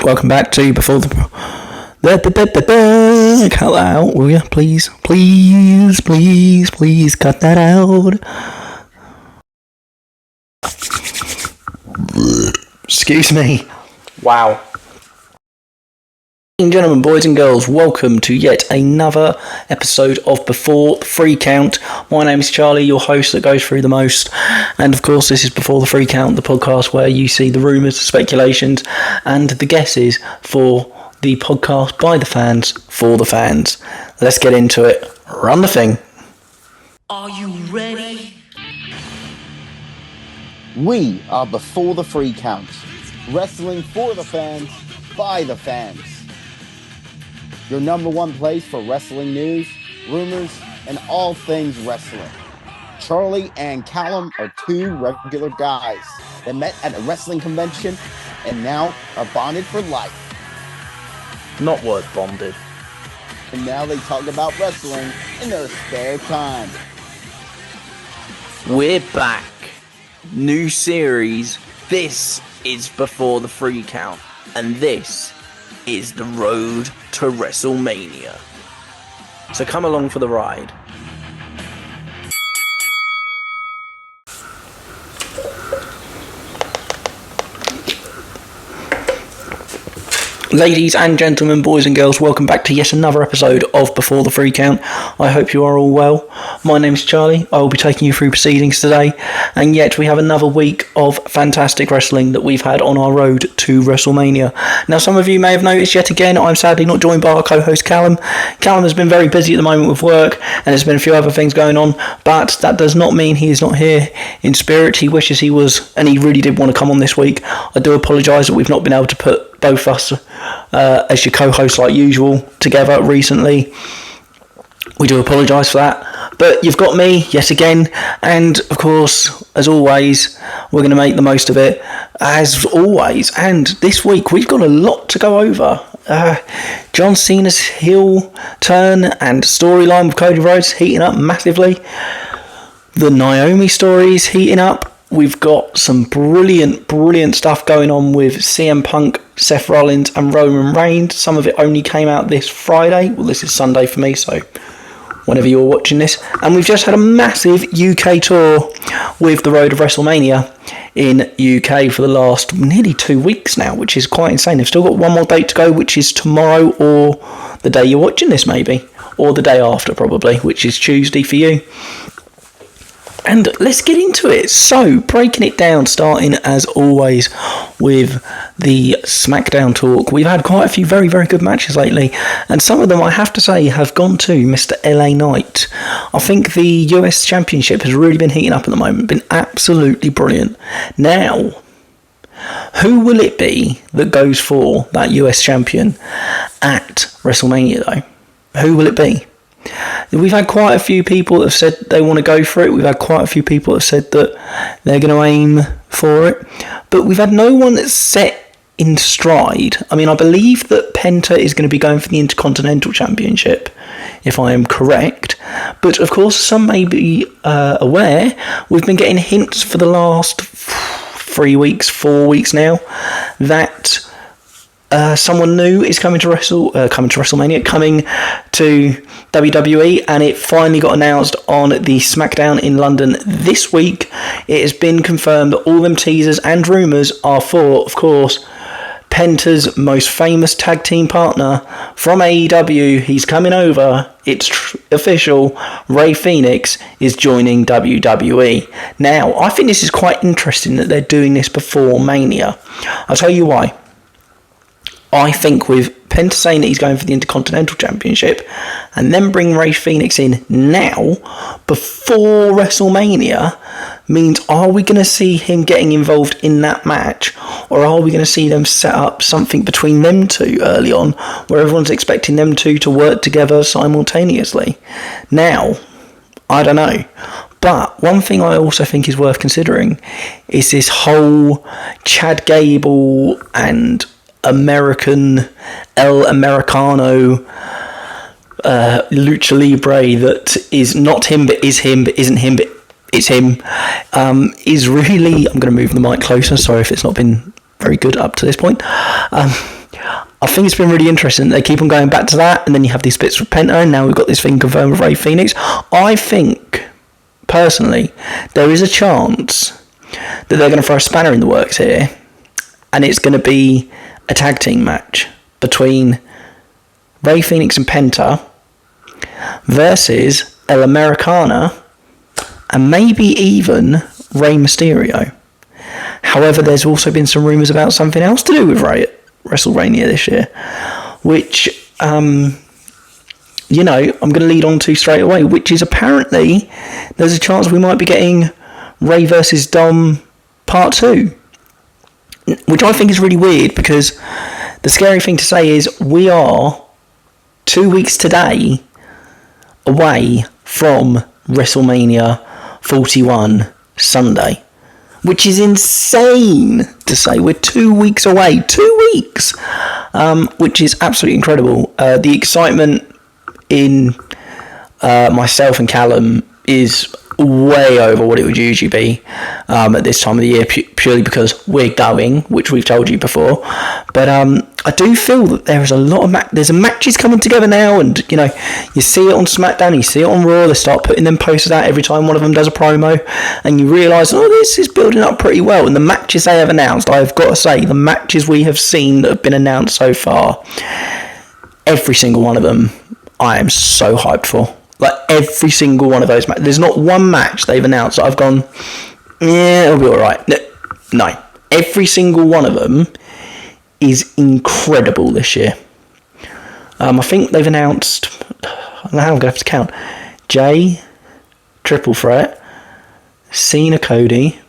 Welcome back to Before the... Cut that out, will you? Please cut that out. Excuse me. Wow. Ladies and gentlemen, boys and girls, welcome to yet another episode of Before the Free Count. My name is Charlie, your host that goes through the most. And of course, this is Before the Free Count, the podcast where you see the rumours, speculations, and the guesses for the podcast by the fans, for the fans. Let's get into it. Run the thing. Are you ready? We are Before the Free Count. Wrestling for the fans, by the fans. Your number one place for wrestling news, rumors, and all things wrestling. Charlie and Callum are two regular guys that met at a wrestling convention and now are bonded for life. Not word bonded. And now they talk about wrestling in their spare time. We're back. New series. This is Before the Free Count. And this is the road to WrestleMania. So come along for the ride. Ladies and gentlemen, boys and girls, welcome back to yet another episode of Before the Free Count. I hope you are all well. My name is Charlie. I will be taking you through proceedings today. And yet we have another week of fantastic wrestling that we've had on our road to WrestleMania. Now, some of you may have noticed yet again, I'm sadly not joined by our co-host Callum. Callum has been very busy at the moment with work, and there's been a few other things going on. But that does not mean he is not here in spirit. He wishes he was, and he really did want to come on this week. I do apologise that we've not been able to put both us as your co-hosts like usual together recently. We do apologise for that, but you've got me yet again, and of course, as always, we're going to make the most of it as always. And this week we've got a lot to go over. John Cena's heel turn and storyline with Cody Rhodes heating up massively. The Naomi story is heating up. We've got some brilliant stuff going on with CM Punk, Seth Rollins and Roman Reins. Some of it only came out this Friday. Well, this is Sunday for me, so whenever you're watching this. And we've just had a massive UK tour with the road of WrestleMania in UK for the last nearly 2 weeks now, which is quite insane. They've still got one more date to go, which is tomorrow or the day you're watching this maybe. Or the day after probably, which is Tuesday for you. And let's get into it. So, breaking it down, starting as always with the SmackDown talk. We've had quite a few very, very good matches lately, and some of them, I have to say, have gone to Mr. LA Knight. I think the US Championship has really been heating up at the moment, been absolutely brilliant. Now, who will it be that goes for that US Champion at WrestleMania, though? Who will it be? We've had quite a few people that have said they want to go for it. We've had quite a few people that have said that they're going to aim for it. But we've had no one that's set in stride. I mean, I believe that Penta is going to be going for the Intercontinental Championship, if I am correct. But, of course, some may be aware, we've been getting hints for the last 4 weeks now, that someone new is coming to WrestleMania, coming to WWE, and it finally got announced on the SmackDown in London this week. It has been confirmed that all them teasers and rumours are for, of course, Penta's most famous tag team partner from AEW. He's coming over. It's official. Rey Fenix is joining WWE. Now, I think this is quite interesting that they're doing this before Mania. I'll tell you why. I think with Penta saying that he's going for the Intercontinental Championship and then bring Rey Fenix in now, before WrestleMania, means are we going to see him getting involved in that match, or are we going to see them set up something between them two early on where everyone's expecting them two to work together simultaneously? Now, I don't know. But one thing I also think is worth considering is this whole Chad Gable and American El Americano lucha libre that is not him but is him but isn't him but it's him is really, I'm going to move the mic closer, sorry if it's not been very good up to this point, I think it's been really interesting. They keep on going back to that, and then you have these bits with Penta, and now we've got this thing confirmed with Rey Fenix. I think, personally, there is a chance that they're going to throw a spanner in the works here, and it's going to be a tag team match between Rey Fenix and Penta versus El Americana and maybe even Rey Mysterio. However, there's also been some rumours about something else to do with Rey at WrestleMania this year, which, I'm going to lead on to straight away, which is apparently there's a chance we might be getting Rey versus Dom Part 2, which I think is really weird, because the scary thing to say is we are 2 weeks today away from WrestleMania 41 Sunday, which is insane to say. We're 2 weeks away. 2 weeks! Which is absolutely incredible. The excitement in myself and Callum is way over what it would usually be at this time of the year, purely because we're going, which we've told you before. But I do feel that there is a lot of there's matches coming together now, and you see it on SmackDown, you see it on Raw. They start putting them posters out every time one of them does a promo, and you realise, this is building up pretty well. And the matches they have announced, I've got to say, the matches we have seen that have been announced so far, every single one of them I am so hyped for. Like, every single one of those matches. There's not one match they've announced that I've gone, yeah, it'll be alright. No. Every single one of them is incredible this year. I think they've announced, now I'm going to have to count, Jay, Triple Threat, Cena Cody,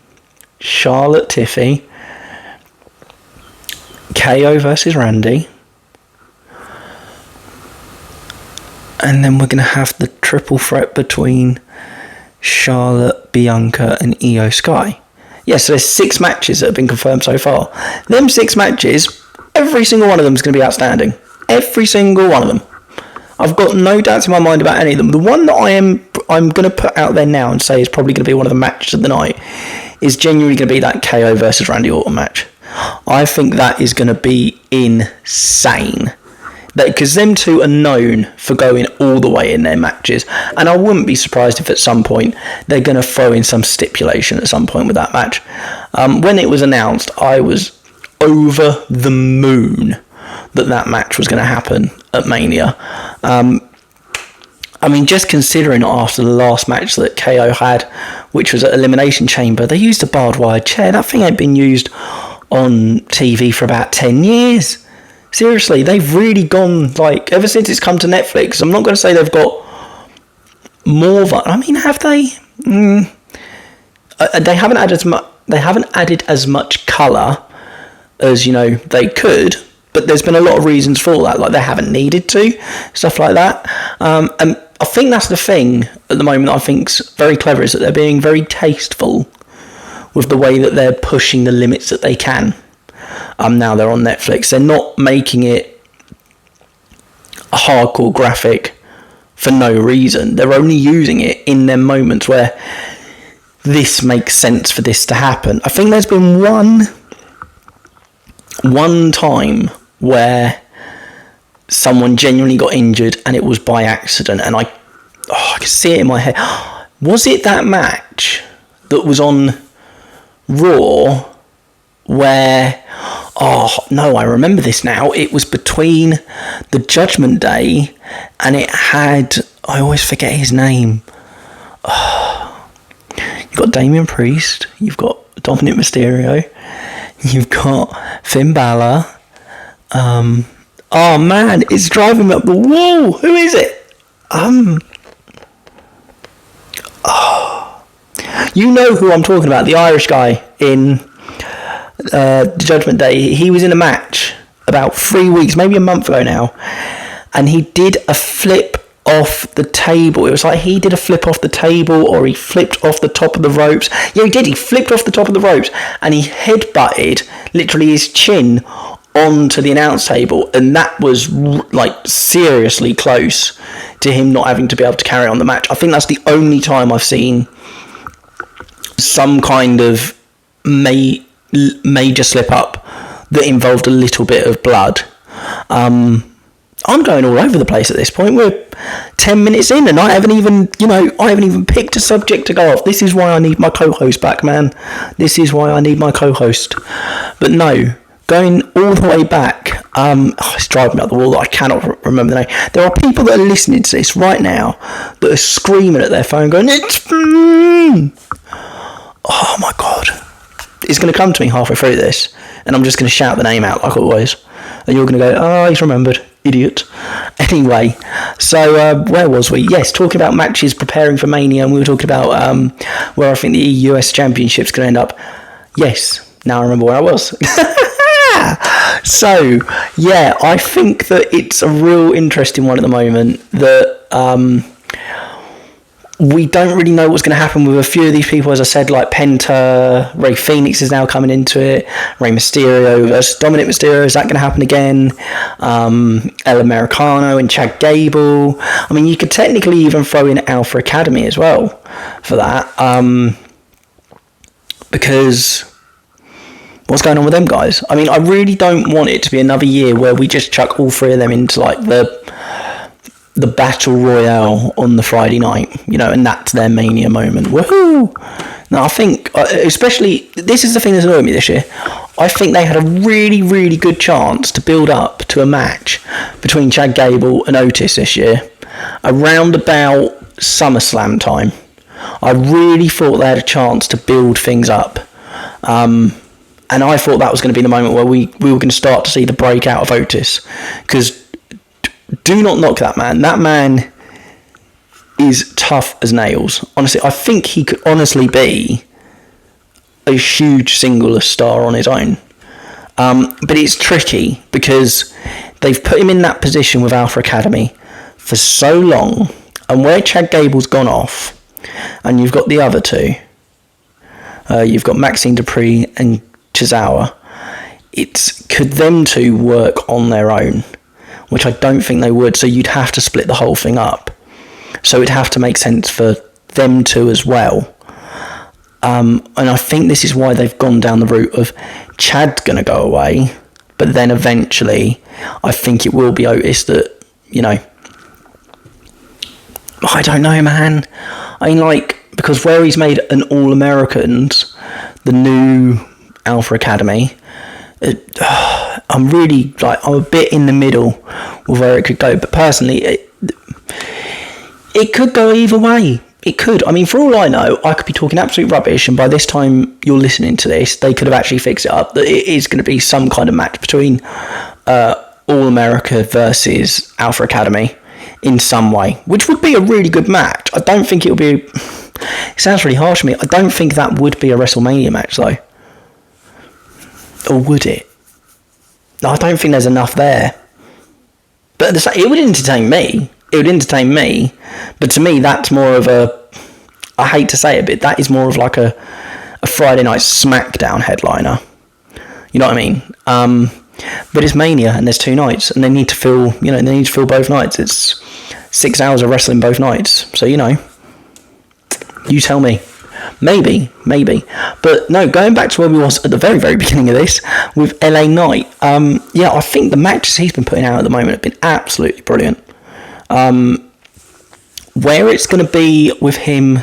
Charlotte Tiffy, KO versus Randy, and then we're going to have the triple threat between Charlotte, Bianca, and Io Sky. Yes, so there's 6 matches that have been confirmed so far. Them 6 matches, every single one of them is going to be outstanding. Every single one of them. I've got no doubts in my mind about any of them. The one that I'm going to put out there now and say is probably going to be one of the matches of the night is genuinely going to be that KO versus Randy Orton match. I think that is going to be insane. Because them two are known for going all the way in their matches, and I wouldn't be surprised if at some point they're going to throw in some stipulation at some point with that match. When it was announced, I was over the moon that match was going to happen at Mania. Just considering after the last match that KO had, which was at Elimination Chamber, they used a barbed wire chair. That thing ain't been used on TV for about 10 years. Seriously, they've really gone, ever since it's come to Netflix. I'm not going to say they've got more. Have they? They haven't added as much. They haven't added as much colour as they could. But there's been a lot of reasons for that. Like, they haven't needed to, stuff like that. And I think that's the thing at the moment that I think's very clever, is that they're being very tasteful with the way that they're pushing the limits that they can. Now they're on Netflix. They're not making it a hardcore graphic for no reason. They're only using it in them moments where this makes sense for this to happen. I think there's been one time where someone genuinely got injured and it was by accident, and I can see it in my head. Was it that match that was on Raw where, I remember this now, it was between the Judgment Day and it had, I always forget his name, you've got Damian Priest, you've got Dominic Mysterio, you've got Finn Balor, it's driving me up the wall, who is it? You know who I'm talking about, the Irish guy in Judgment Day. He was in a match about 3 weeks, maybe a month ago now, and he did a flip off the table. It was like he did a flip off the table, or he flipped off the top of the ropes. Yeah, he did. He flipped off the top of the ropes, and he headbutted literally his chin onto the announce table, and that was seriously close to him not having to be able to carry on the match. I think that's the only time I've seen some kind of major slip up that involved a little bit of blood. I'm going all over the place at this point. We're 10 minutes in and I haven't even picked a subject to go off. This is why I need my co-host back, man. This is why I need my co-host. But no, going all the way back, it's driving me up the wall that I cannot remember the name. There are people that are listening to this right now that are screaming at their phone going, oh my God. It's going to come to me halfway through this and I'm just going to shout the name out like always. And you're going to go, oh, he's remembered. Idiot. Anyway, so where was we? Yes, talking about matches preparing for Mania, and we were talking about where I think the US Championship's going to end up. Yes, now I remember where I was. So, yeah, I think that it's a real interesting one at the moment that we don't really know what's going to happen with a few of these people, as I said, like Penta, Rey Fenix is now coming into it, Rey Mysterio versus Dominic Mysterio, is that going to happen again? El Americano and Chad Gable. I mean, you could technically even throw in Alpha Academy as well for that, because what's going on with them guys? I mean, I really don't want it to be another year where we just chuck all three of them into like the battle royale on the Friday night, and that's their Mania moment. Woohoo! Now, I think, especially, this is the thing that's annoyed me this year. I think they had a really, really good chance to build up to a match between Chad Gable and Otis this year, around about SummerSlam time. I really thought they had a chance to build things up. And I thought that was going to be the moment where we were going to start to see the breakout of Otis. Because do not knock that man. That man is tough as nails. Honestly, I think he could honestly be a huge singular star on his own. But it's tricky because they've put him in that position with Alpha Academy for so long. And where Chad Gable's gone off, and you've got the other two, you've got Maxine Dupree and Chizawa, could them two work on their own? Which I don't think they would, so you'd have to split the whole thing up. So it'd have to make sense for them two as well. And I think this is why they've gone down the route of Chad's going to go away, but then eventually I think it will be Otis that, I don't know, man. I mean, because where he's made an All-Americans, the new Alpha Academy, I'm really I'm a bit in the middle with where it could go, but personally it could go either way. It could. I mean, for all I know, I could be talking absolute rubbish, and by this time you're listening to this, they could have actually fixed it up that it is going to be some kind of match between All America versus Alpha Academy in some way, which would be a really good match. I don't think it'll be, it sounds really harsh to me, I don't think that would be a WrestleMania match though. Or would it? I don't think there's enough there. But it would entertain me. It would entertain me. But to me, that's more of I hate to say it, but that is more of like a Friday night SmackDown headliner. You know what I mean? But it's Mania, and there's 2 nights, and they need to fill both nights. It's 6 hours of wrestling both nights. So, you tell me. Maybe. But no, going back to where we was at the very, very beginning of this, with LA Knight, I think the matches he's been putting out at the moment have been absolutely brilliant. Where it's going to be with him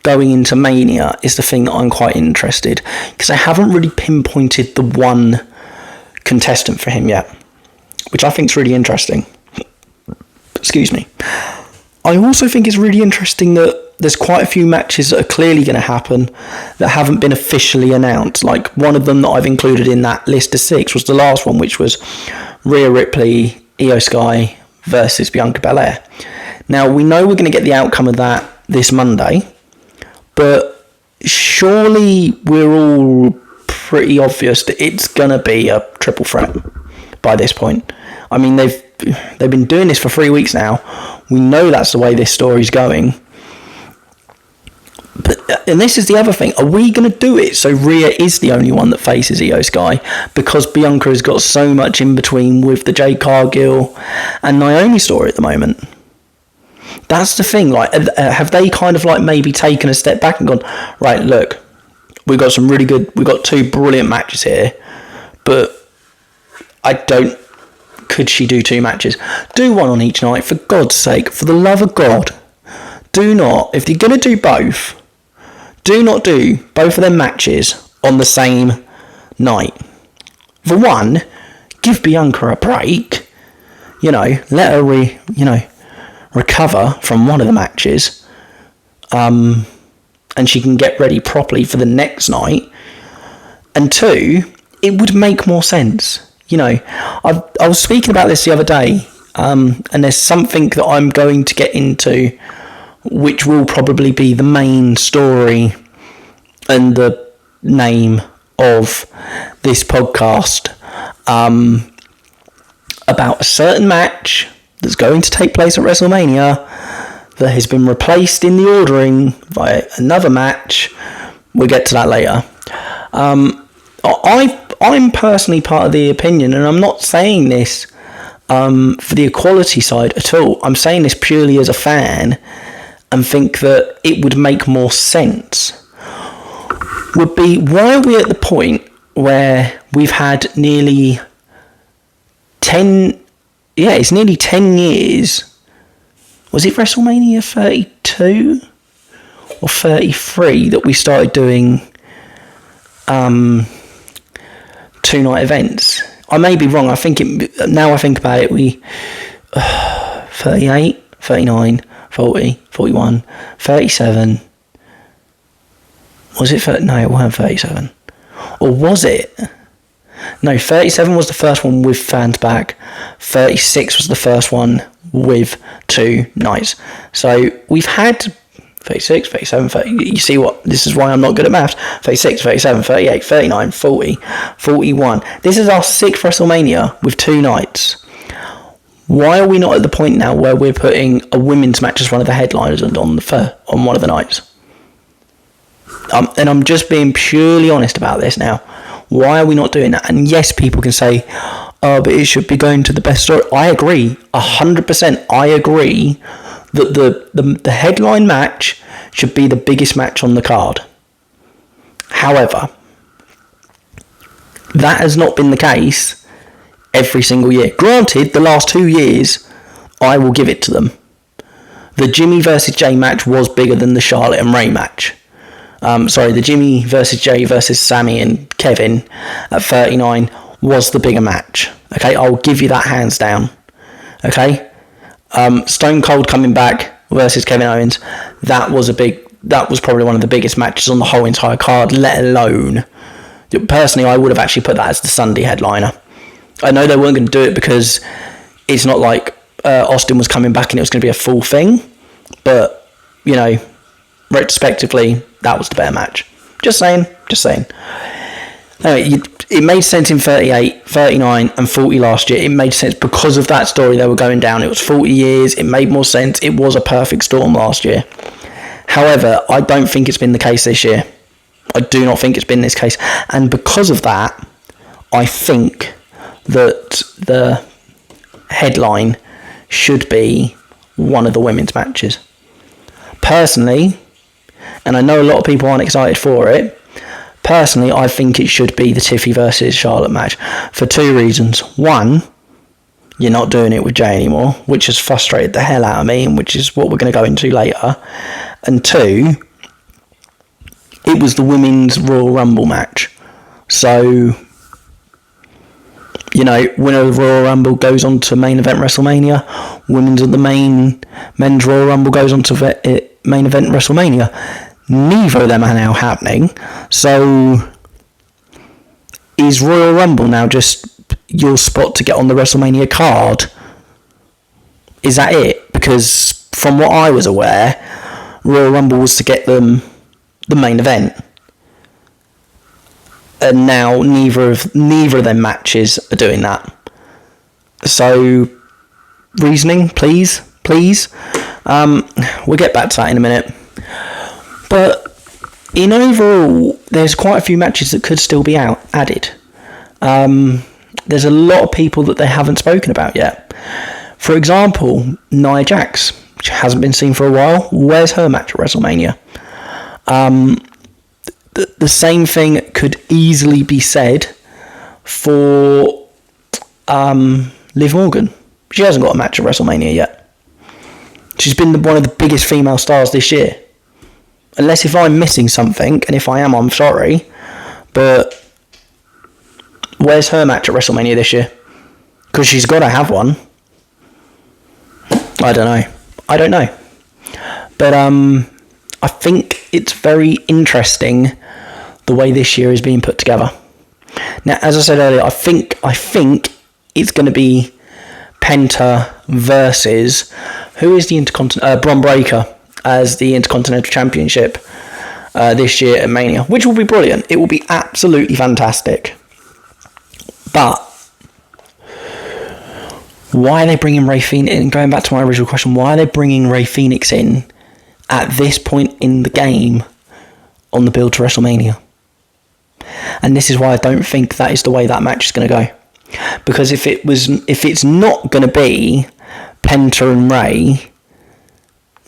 going into Mania is the thing that I'm quite interested, because I haven't really pinpointed the one contestant for him yet, which I think is really interesting. Excuse me. I also think it's really interesting that there's quite a few matches that are clearly going to happen that haven't been officially announced. Like, one of them that I've included in that list of 6 was the last one, which was Rhea Ripley, Io Sky versus Bianca Belair. Now, we know we're going to get the outcome of that this Monday, but surely we're all pretty obvious that it's going to be a triple threat by this point. I mean, they've been doing this for 3 weeks now. We know that's the way this story's going. And this is the other thing. Are we going to do it so Rhea is the only one that faces Io Sky, because Bianca has got so much in between with the Jade Cargill and Naomi story at the moment? That's the thing. Have they kind of maybe taken a step back and gone, right, look, we've got 2 brilliant matches here, but I don't could she do 2 matches? Do one on each night, for God's sake, for the love of God. Do not, if you're going to do both, do not do both of them matches on the same night. For one, give Bianca a break. Let her recover from one of the matches. And she can get ready properly for the next night. And 2, it would make more sense. I was speaking about this the other day, and there's something that I'm going to get into, which will probably be the main story and the name of this podcast, about a certain match that's going to take place at WrestleMania that has been replaced in the ordering by another match. We'll get to that later. I'm personally part of the opinion, and I'm not saying this for the equality side at all. I'm saying this purely as a fan, and think that it would make more sense. Would be, why are we at the point where we've had nearly 10 years. Was it WrestleMania 32 or 33 that we started doing 2-night events? I may be wrong. Now I think about it, we 38, 39, 40, 41, 37. Was it no, it wasn't 37. Or was it? No, 37 was the first one with fans back. 36 was the first one with 2 nights. So we've had 36, 37, 30. You see what? This is why I'm not good at maths. 36, 37, 38, 39, 40, 41. This is our 6th WrestleMania with 2 nights. Why are we not at the point now where we're putting a women's match as one of the headliners on one of the nights? And I'm just being purely honest about this now. Why are we not doing that? And yes, people can say, oh, but it should be going to the best story. I agree, 100%. I agree that the headline match should be the biggest match on the card. However, that has not been the case every single year. Granted, the last 2 years, I will give it to them. The Jimmy versus Jay match was bigger than the Charlotte and Ray match. The Jimmy versus Jay versus Sammy and Kevin at 39 was the bigger match. Okay, I'll give you that hands down. Okay, Stone Cold coming back versus Kevin Owens, that was probably one of the biggest matches on the whole entire card, let alone, personally, I would have actually put that as the Sunday headliner. I know they weren't going to do it because it's not like Austin was coming back and it was going to be a full thing, but, retrospectively, that was the better match. Just saying. Anyway, it made sense in 38, 39 and 40 last year. It made sense because of that story they were going down. It was 40 years. It made more sense. It was a perfect storm last year. However, I don't think it's been the case this year. I do not think it's been this case. And because of that, I think that the headline should be one of the women's matches. Personally, and I know a lot of people aren't excited for it, personally, I think it should be the Tiffy versus Charlotte match for 2 reasons. One, you're not doing it with Jay anymore, which has frustrated the hell out of me, and which is what we're going to go into later. And 2, it was the women's Royal Rumble match. So, winner of the Royal Rumble goes on to main event WrestleMania. Women's of the men's Royal Rumble goes on to main event WrestleMania. Neither of them are now happening. So, is Royal Rumble now just your spot to get on the WrestleMania card? Is that it? Because from what I was aware, Royal Rumble was to get them the main event. And now neither of them matches are doing that. So, reasoning, please. We'll get back to that in a minute. But in overall, there's quite a few matches that could still be added. There's a lot of people that they haven't spoken about yet. For example, Nia Jax, which hasn't been seen for a while. Where's her match at WrestleMania? The same thing could easily be said for Liv Morgan. She hasn't got a match at WrestleMania yet. She's been one of the biggest female stars this year. Unless if I'm missing something, and if I am, I'm sorry. But where's her match at WrestleMania this year? Because she's got to have one. I don't know. But I think it's very interesting the way this year is being put together. Now, as I said earlier, I think it's going to be Penta versus who is the Bron Breakker as the Intercontinental Championship this year at Mania, which will be brilliant. It will be absolutely fantastic. But why are they bringing Rey Fenix in? Going back to my original question, why are they bringing Rey Fenix in at this point in the game on the build to WrestleMania? And this is why I don't think that is the way that match is going to go. Because if it's not going to be Penta and Rey,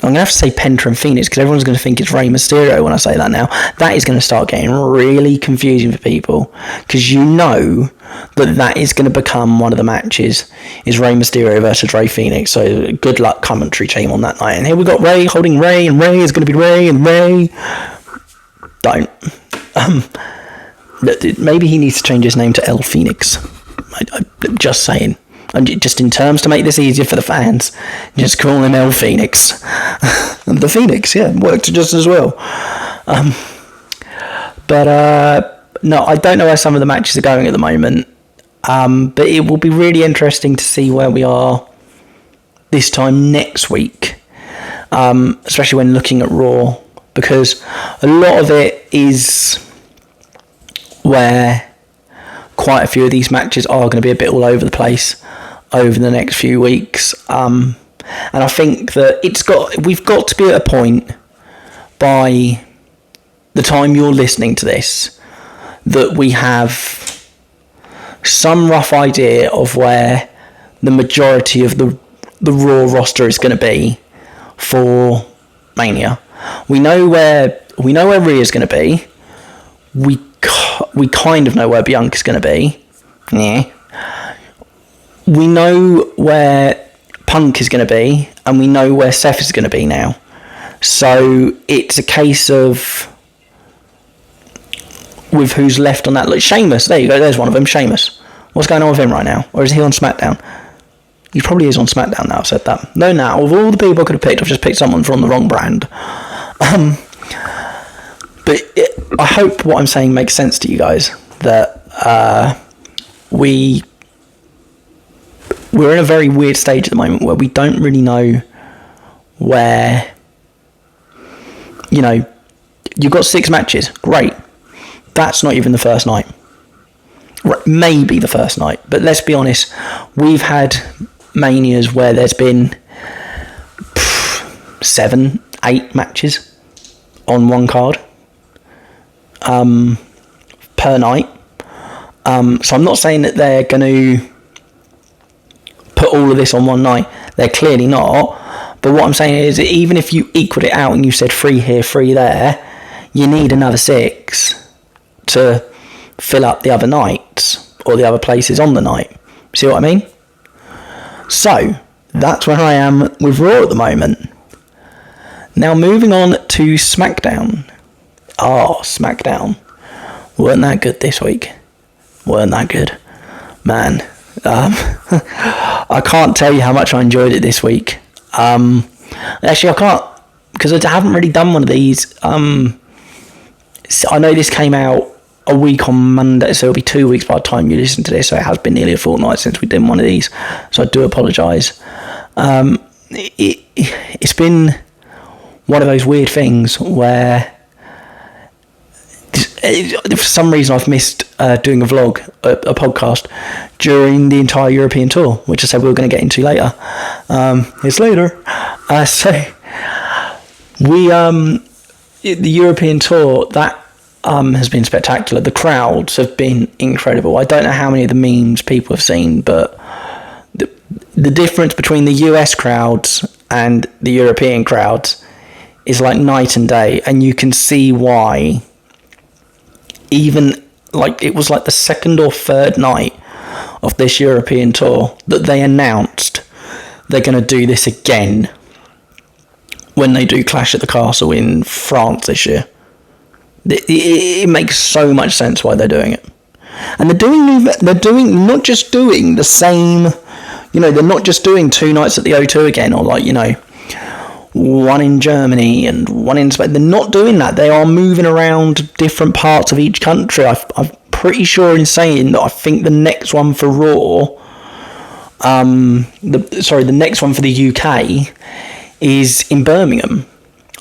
I'm going to have to say Penta and Phoenix because everyone's going to think it's Rey Mysterio when I say that now. That is going to start getting really confusing for people because you know that is going to become one of the matches is Rey Mysterio versus Rey Fenix. So good luck commentary team on that night. And here we got Rey holding Rey, and Rey is going to be Rey and Rey. Don't. Maybe he needs to change his name to El Phoenix. Just saying. And just in terms to make this easier for the fans, just call him El Phoenix. The Phoenix, yeah, worked just as well. No, I don't know where some of the matches are going at the moment. But it will be really interesting to see where we are this time next week. Especially when looking at Raw. Because a lot of it is where quite a few of these matches are going to be a bit all over the place over the next few weeks. And I think that we've got to be at a point by the time you're listening to this that we have some rough idea of where the majority of the Raw roster is going to be for Mania. We know where Rhea's going to be. We kind of know where Bianca's going to be. Yeah. We know where Punk is going to be, and we know where Seth is going to be now. So it's a case of with who's left on that. Look, Sheamus, there you go, there's one of them, Sheamus. What's going on with him right now? Or is he on SmackDown? He probably is on SmackDown now, I've said that. No, now, of all the people I could have picked, I've just picked someone from the wrong brand. But I hope what I'm saying makes sense to you guys, that we're in a very weird stage at the moment where we don't really know where, you've got 6 matches, great. That's not even the first night. Maybe the first night, but let's be honest, we've had Manias where there's been 7, 8 matches on one card per night. So I'm not saying that they're going to put all of this on one night. They're clearly not. But what I'm saying is, even if you equaled it out and you said 3 here, 3 there, you need another 6 to fill up the other nights or the other places on the night. See what I mean? So that's where I am with Raw at the moment. Now moving on to SmackDown. SmackDown. Weren't that good this week? Weren't that good? Man. I can't tell you how much I enjoyed it this week. Actually, I can't, because I haven't really done one of these. I know this came out a week on Monday, so it'll be 2 weeks by the time you listen to this, so it has been nearly a fortnight since we did one of these, so I do apologise. It's been one of those weird things where for some reason I've missed doing a vlog, a podcast, during the entire European tour, which I said we were going to get into later. It's later. So we the European tour, that has been spectacular. The crowds have been incredible. I don't know how many of the memes people have seen, but the difference between the US crowds and the European crowds is like night and day, and you can see why. Even like it was like the second or third night of this European tour that they announced they're going to do this again when they do Clash at the Castle in France this year. It makes so much sense why they're doing it. And they're doing not just doing the same, they're not just doing 2 nights at the O2 again, or one in Germany and one in Spain. They're not doing that. They are moving around different parts of each country. I'm pretty sure in saying that I think the next one for Raw, the next one for the UK is in Birmingham.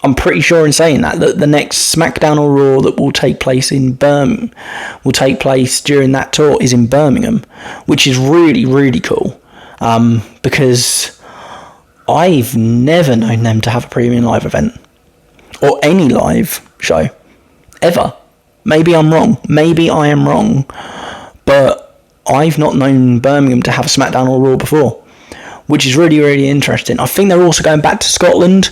I'm pretty sure in saying that the next SmackDown or Raw that will take place will take place during that tour is in Birmingham, which is really, really cool. Because I've never known them to have a premium live event or any live show ever. Maybe I'm wrong. Maybe I am wrong, but I've not known Birmingham to have a SmackDown or Raw before, which is really, really interesting. I think they're also going back to Scotland.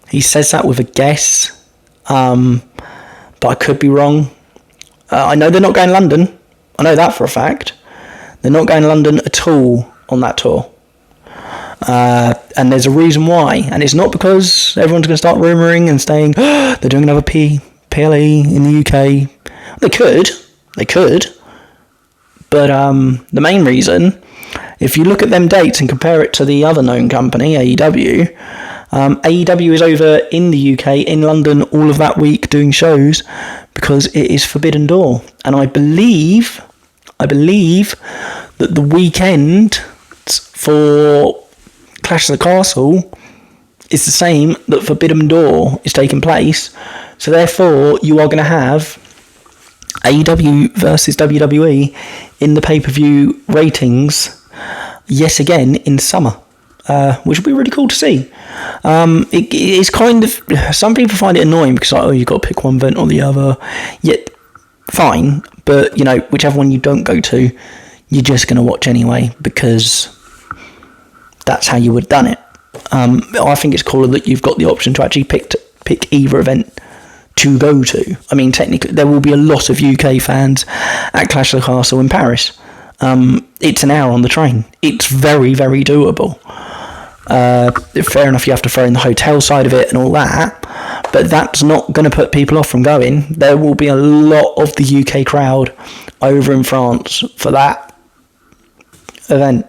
He says that with a guess, but I could be wrong. I know they're not going to London. I know that for a fact. They're not going to London at all on that tour. And there's a reason why. And it's not because everyone's going to start rumouring and saying, they're doing another PLE in the UK. They could. But the main reason, if you look at them dates and compare it to the other known company, AEW, AEW is over in the UK, in London, all of that week doing shows because it is Forbidden Door. And I believe that the weekend for Clash of the Castle is the same that Forbidden Door is taking place. So therefore, you are going to have AEW versus WWE in the pay-per-view ratings yet again in summer, which would be really cool to see. It's kind of, some people find it annoying because you've got to pick one event or the other. Yet fine, but whichever one you don't go to, you're just going to watch anyway because that's how you would have done it. I think it's cooler that you've got the option to actually pick either event to go to. I mean, technically, there will be a lot of UK fans at Clash of the Castle in Paris. It's an hour on the train. It's very, very doable. Fair enough, you have to throw in the hotel side of it and all that, but that's not going to put people off from going. There will be a lot of the UK crowd over in France for that event.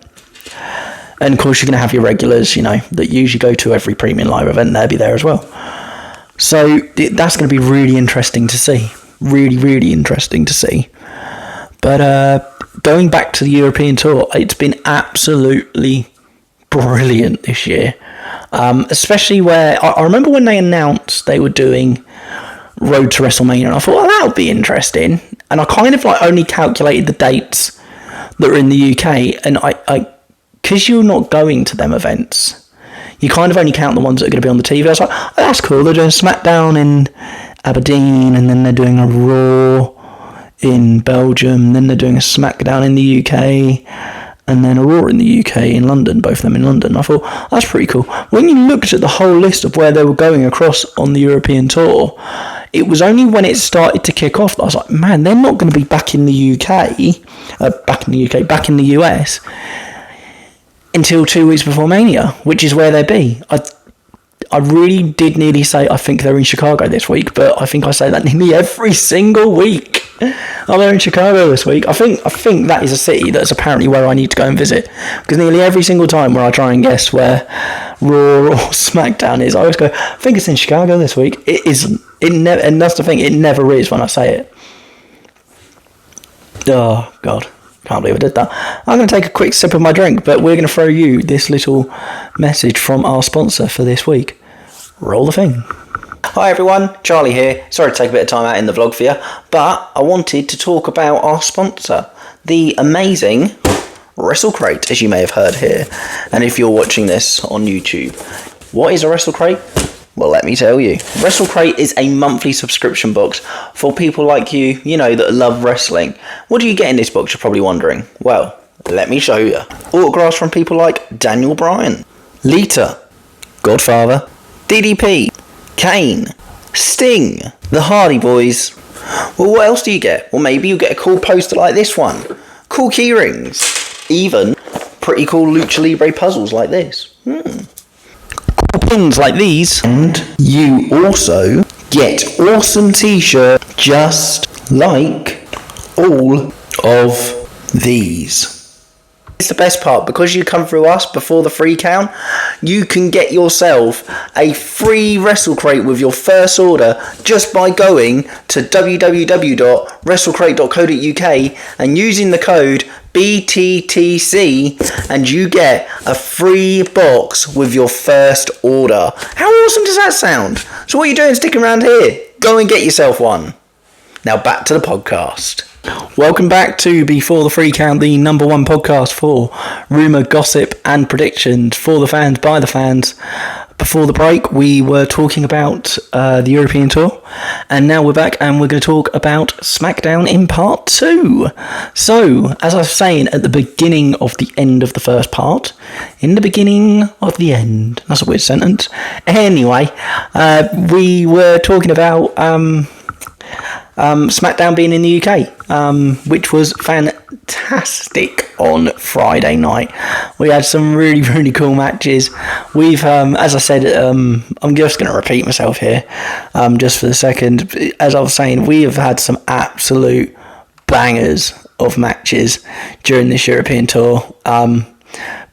And of course, you're going to have your regulars, that usually go to every premium live event. They'll be there as well. So that's going to be really interesting to see. Really, really interesting to see. But going back to the European tour, it's been absolutely brilliant this year. Especially where I remember when they announced they were doing Road to WrestleMania, and I thought, that would be interesting. And I kind of only calculated the dates that are in the UK, and I because you're not going to them events, you kind of only count the ones that are going to be on the TV. I was like, oh, that's cool. They're doing SmackDown in Aberdeen, and then they're doing a Raw in Belgium, then they're doing a SmackDown in the UK, and then a Raw in the UK in London, both of them in London. I thought, that's pretty cool. When you looked at the whole list of where they were going across on the European tour, it was only when it started to kick off that I was like, man, they're not going to be back in the US until 2 weeks before Mania, which is where they'll be. I really did nearly say I think they're in Chicago this week, but I think I say that nearly every single week. Oh, they're in Chicago this week. I think that is a city that's apparently where I need to go and visit, because nearly every single time where I try and guess where Raw or SmackDown is, I always go, I think it's in Chicago this week. It isn't. And that's the thing, it never is when I say it. Oh, God. Can't believe I did that. I'm going to take a quick sip of my drink, but we're going to throw you this little message from our sponsor for this week. Roll the thing. Hi everyone, Charlie here. Sorry to take a bit of time out in the vlog for you, but I wanted to talk about our sponsor, the amazing WrestleCrate, as you may have heard here, and if you're watching this on YouTube. What is a WrestleCrate? Well, let me tell you. WrestleCrate is a monthly subscription box for people like you, that love wrestling. What do you get in this box, you're probably wondering? Well, let me show you. Autographs from people like Daniel Bryan, Lita, Godfather, DDP, Kane, Sting, the Hardy Boys, Well, what else do you get? Well, maybe you get a cool poster like this one. Cool key rings. Even pretty cool Lucha Libre puzzles like this. Cool pins like these. And you also get awesome t-shirt just like all of these. It's the best part, because you come through us before the free count, you can get yourself a free Wrestle Crate with your first order just by going to www.wrestlecrate.co.uk and using the code BTTC, and you get a free box with your first order. How awesome does that sound? So what are you doing sticking around here? Go and get yourself one. Now back to the podcast. Welcome back to Before the Free Count, the number one podcast for rumour, gossip and predictions for the fans, by the fans. Before the break, we were talking about the European tour, and now we're back and we're going to talk about SmackDown in part 2. So, as I was saying at the beginning of the end of the first part, in the beginning of the end, that's a weird sentence. Anyway, we were talking about SmackDown being in the UK, which was fantastic on Friday night. We had some really, really cool matches. We've, as I said, I'm just going to repeat myself here, just for the second. As I was saying, we have had some absolute bangers of matches during this European tour.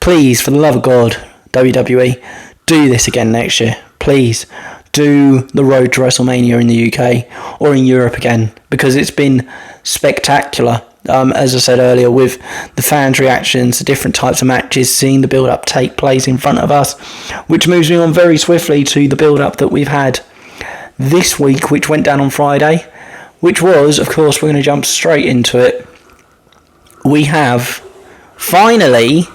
Please, for the love of God, WWE, do this again next year. Please. Do the road to WrestleMania in the UK or in Europe again, because it's been spectacular. As I said earlier, with the fans' reactions to different types of matches, seeing the build-up take place in front of us, which moves me on very swiftly to the build-up that we've had this week, which went down on Friday, which was, of course, we're going to jump straight into it. We have finally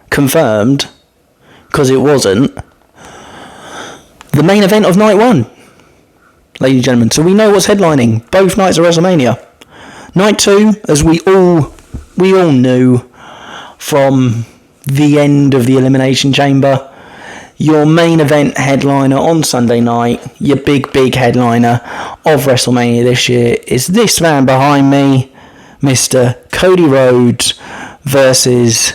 confirmed, because it wasn't, the main event of night one, ladies and gentlemen. So we know what's headlining both nights of WrestleMania. Night 2, as we all knew from the end of the Elimination Chamber, your main event headliner on Sunday night, your big headliner of WrestleMania this year, is this man behind me, Mr. Cody Rhodes versus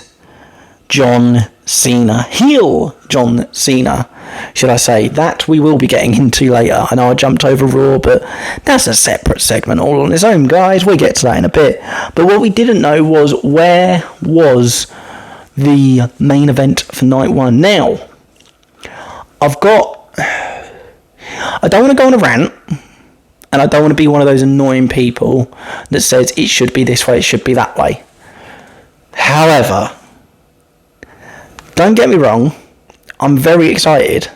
John Cena. Heel John Cena, should I say. That we will be getting into later. I know I jumped over Raw, but that's a separate segment all on its own, guys. We'll get to that in a bit. But what we didn't know was, where was the main event for night one? Now, I don't want to go on a rant, and I don't want to be one of those annoying people that says it should be this way, it should be that way. However, don't get me wrong, I'm very excited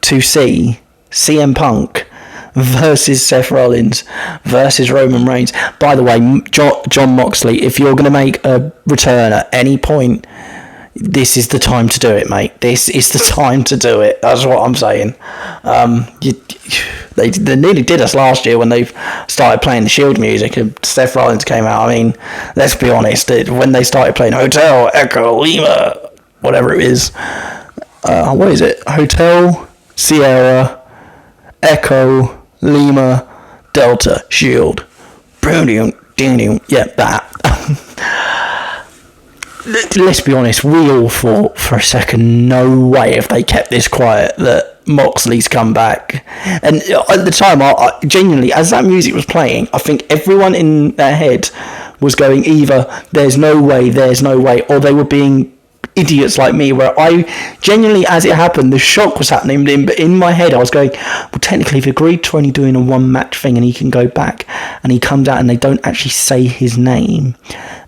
to see CM Punk versus Seth Rollins versus Roman Reigns. By the way, John Moxley, if you're going to make a return at any point, this is the time to do it, mate. This is the time to do it. That's what I'm saying. They nearly did us last year when they started playing the Shield music and Seth Rollins came out. I mean, let's be honest, when they started playing Hotel, Echo, Lima, whatever it is, what is it? Hotel, Sierra, Echo, Lima, Delta, Shield. Yeah, that. Let's be honest, we all thought for a second, no way if they kept this quiet that Moxley's come back. And at the time, I genuinely, as that music was playing, I think everyone in their head was going either there's no way, or they were being idiots like me, where I genuinely, as it happened, the shock was happening, but in my head I was going, well, technically if he agreed to only doing a one match thing and he can go back and he comes out and they don't actually say his name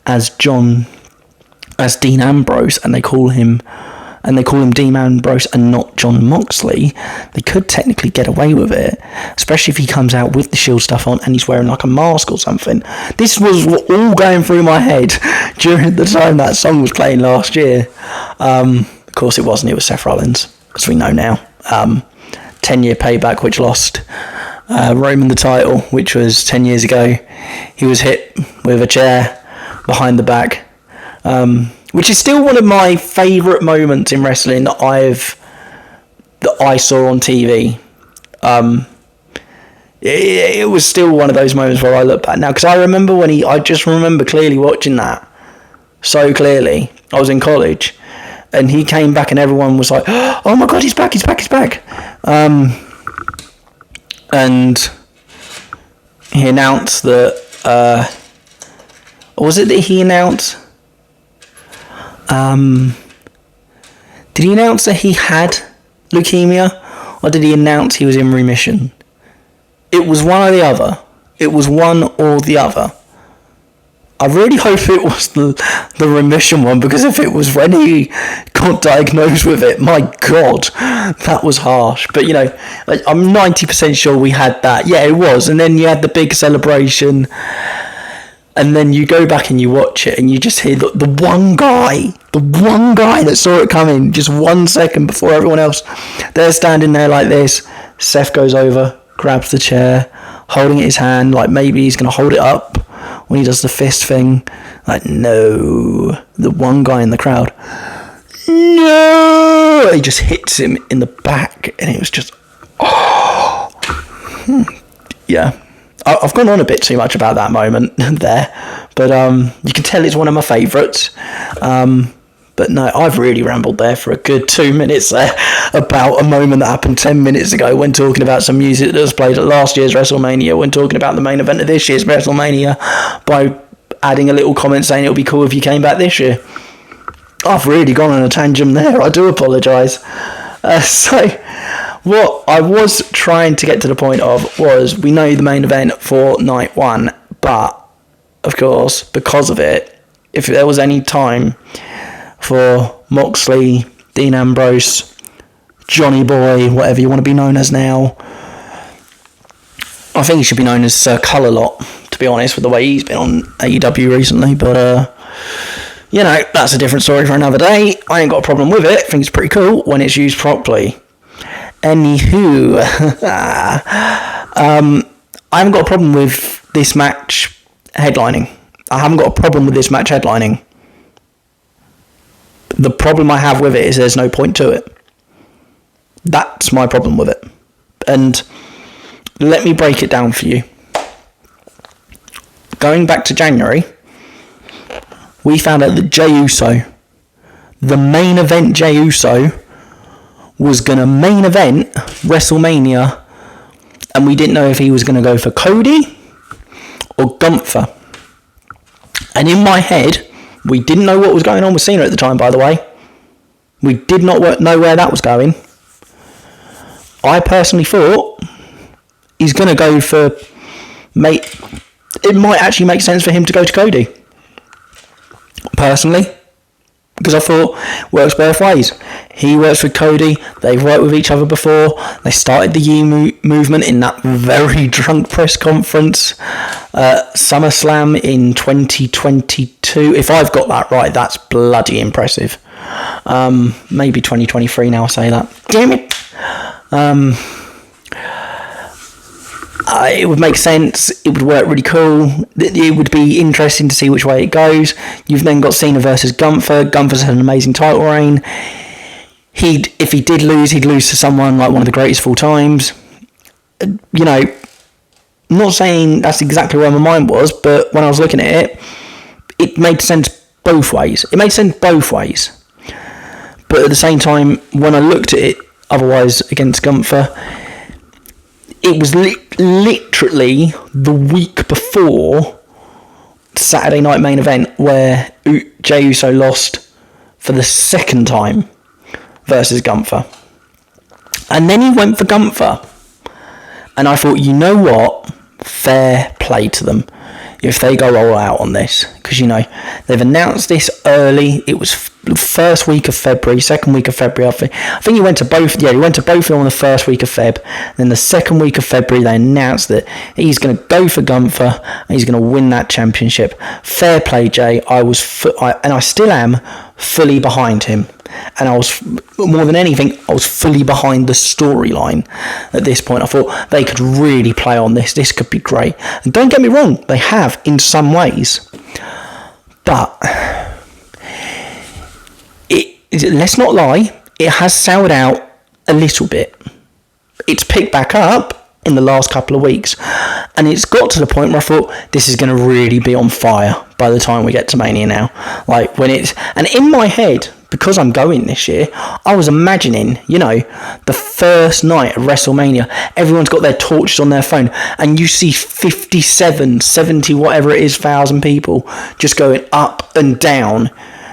as Dean Ambrose, and they call him Dean Ambrose and not John Moxley, they could technically get away with it, especially if he comes out with the Shield stuff on and he's wearing like a mask or something. This was all going through my head during the time that song was playing last year. Of course it wasn't, it was Seth Rollins, as we know now. 10-year payback, which lost Roman the title, which was 10 years ago. He was hit with a chair behind the back, which is still one of my favourite moments in wrestling that I saw on TV. it was still one of those moments where I look back now, because I remember I just remember clearly watching that, so clearly. I was in college, and he came back, and everyone was like, "Oh my God, he's back! He's back! He's back!" And he announced that. Was it that he announced? Did he announce that he had leukemia, or did he announce he was in remission? It was one or the other. It was one or the other. I really hope it was the remission one, because if it was when he got diagnosed with it, my God, that was harsh. But, you know, I'm 90% sure we had that. Yeah, it was. And then you had the big celebration. And then you go back and you watch it, and you just hear the one guy that saw it coming just 1 second before everyone else. They're standing there like this. Seth goes over, grabs the chair, holding it in his hand, like maybe he's going to hold it up when he does the fist thing. Like, no. The one guy in the crowd, no! He just hits him in the back, and it was just, yeah. I've gone on a bit too much about that moment there, but you can tell it's one of my favourites. But no, I've really rambled there for a good 2 minutes there about a moment that happened 10 minutes ago when talking about some music that was played at last year's WrestleMania, when talking about the main event of this year's WrestleMania, by adding a little comment saying it would be cool if you came back this year. I've really gone on a tangent there, I do apologise. So what I was trying to get to the point of was, we know the main event for night one, but of course, because of it, if there was any time for Moxley, Dean Ambrose, Johnny Boy, whatever you want to be known as now, I think he should be known as Sir Colour-Lot, to be honest, with the way he's been on AEW recently. But you know, that's a different story for another day. I ain't got a problem with it. I think it's pretty cool when it's used properly. Anywho, I haven't got a problem with this match headlining. The problem I have with it is there's no point to it. That's my problem with it. And let me break it down for you. Going back to January, we found out that Jey Uso, the main event Jey Uso, was going to main event WrestleMania, and we didn't know if he was going to go for Cody or Gunther. And in my head, we didn't know what was going on with Cena at the time, by the way. We did not know where that was going. I personally thought he's going to go for... It might actually make sense for him to go to Cody. Personally. Because I thought, works both ways. He works with Cody. They've worked with each other before. They started the U movement in that very drunk press conference. SummerSlam in 2022. If I've got that right, that's bloody impressive. Maybe 2023 now I say that. Damn it. It would make sense. It would work really cool. It would be interesting to see which way it goes. You've then got Cena versus Gunther. Gunther's had an amazing title reign. If he did lose, he'd lose to someone like one of the greatest of all times. You know, I'm not saying that's exactly where my mind was, but when I was looking at it, it made sense both ways. But at the same time, when I looked at it otherwise against Gunther, it was literally the week before Saturday night main event where Jey Uso lost for the second time versus Gunther. And then he went for Gunther. And I thought, you know what? Fair play to them if they go all out on this. Because, you know, they've announced this early. It was first week of February, second week of February. I think he went to both. Yeah, he went to both of them on the first week of Feb. Then the second week of February, they announced that he's going to go for Gunther and he's going to win that championship. Fair play, Jay. And I still am fully behind him. And I was, more than anything, I was fully behind the storyline at this point. I thought they could really play on this. This could be great. And don't get me wrong, they have in some ways. But let's not lie, it has soured out a little bit. It's picked back up, in the last couple of weeks. And it's got to the point where I thought, this is going to really be on fire by the time we get to Mania now. Like, and in my head, because I'm going this year, I was imagining, the first night of WrestleMania, everyone's got their torches on their phone, and you see 57, 70, whatever it is, thousand people just going up and down